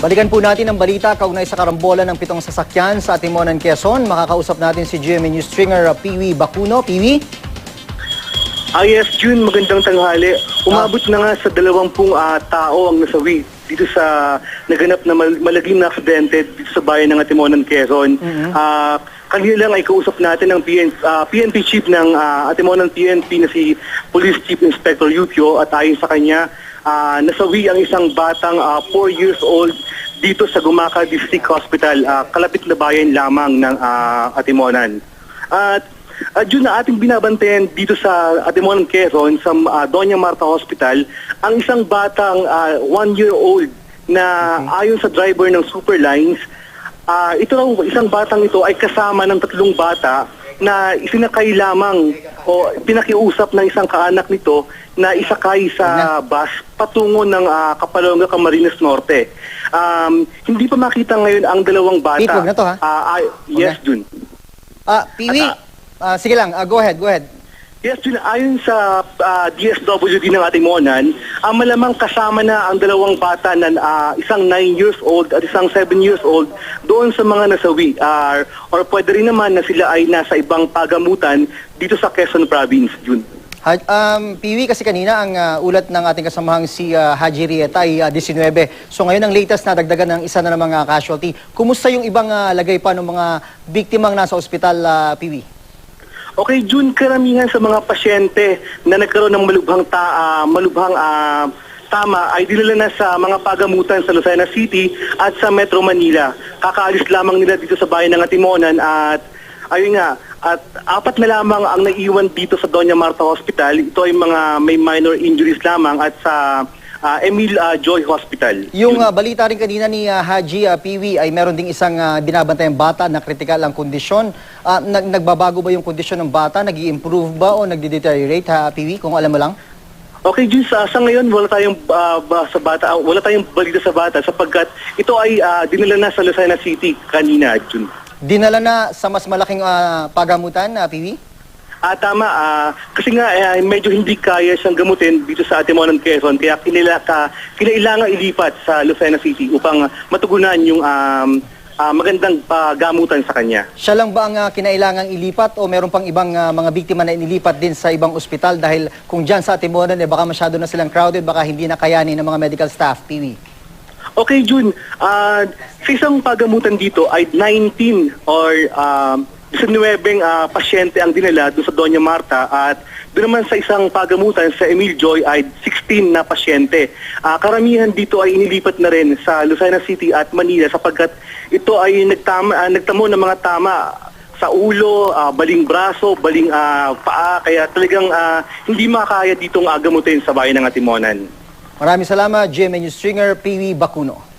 Balikan po natin ang balita kaugnay sa karambola ng 7 sasakyan sa Atimonan, Quezon. Makakausap natin si GMA News stringer Piwi Bacuno. Piwi? Yes, June, magandang tanghali. Umabot na nga sa 20 tao ang nasawi dito sa naganap na malagim na aksidente dito sa bayan ng Atimonan, Quezon. Kanina lang ay kausap natin ang PNP Chief ng Atimonan PNP na si Police Chief Inspector Yupio, at ayon sa kanya, nasawi ang isang batang 4 years old dito sa Gumaca District Hospital, kalapit na bayan lamang ng Atimonan. At June, na ating binabantayan dito sa Atimonan, Quezon, sa Doña Marta Hospital, ang isang batang 1-year-old na ayon sa driver ng Superlines, isang batang ito ay kasama ng 3 bata na isinakay lamang o pinakiusap ng isang kaanak nito na isakay sa bus patungo ng Kapalonga, Camarines Norte. Hindi pa makita ngayon ang 2 bata. Pete, wag na to, ha? Yes, June. Piwi, sige lang, go ahead. Yes, June, ayon sa DSWD ng Atimonan, malamang kasama na ang 2 bata na isang 9 years old at isang 7 years old doon sa mga nasawi. Or pwede rin naman na sila ay nasa ibang pagamutan dito sa Quezon Province, June. Piwi, kasi kanina ang ulat ng ating kasamahang si Haji Rieta ay 19. So ngayon ang latest na dagdagan ng isa na ng mga casualty. Kumusta yung ibang lagay pa ng mga biktimang nasa ospital, Piwi? Okay, June, karamihan sa mga pasyente na nagkaroon ng malubhang tama ay dinala na sa mga pagamutan sa Lucena City at sa Metro Manila. Kakaalis lamang nila dito sa bayan ng Atimonan at ayun nga, at 4 na lamang ang naiwan dito sa Doña Marta Hospital. Ito ay mga may minor injuries lamang at sa Emil Joy Hospital. Yung balita rin kanina ni Haji Piwi ay meron ding isang binabantayang bata na kritikal ang kondisyon. Nagbabago ba yung kondisyon ng bata? Nag-i-improve ba o nagde-deteriorate, Piwi, kung alam mo lang? Okay, Jun, sa ngayon wala tayong balita sa bata sapagkat ito ay dinala na sa Lucena City kanina, Jun. Dinala na sa mas malaking pagamutan, Piwi? Tama. Kasi nga medyo hindi kaya siyang gamutin dito sa Atimonan, Quezon, kaya kinailangan ilipat sa Lucena City upang matugunan yung magandang pagamutan sa kanya. Siya lang ba ang kinailangang ilipat o meron pang ibang mga biktima na inilipat din sa ibang ospital? Dahil kung dyan sa Atimonan, baka masyado na silang crowded, baka hindi na kayanin ng mga medical staff, Piwi. Okay, Jun. Sa isang pagamutan dito ay 19 or 19 pasyente ang dinala doon sa Doña Marta, at doon naman sa isang pagamutan sa Emil Joy ay 16 na pasyente. Karamihan dito ay inilipat na rin sa Lucena City at Manila sapagkat ito ay nagtamo ng mga tama sa ulo, baling braso, baling paa, kaya talagang hindi makakaya ditong gamutin sa bayan ng Atimonan. Maraming salamat, GMA News stringer Piwi Bacuno.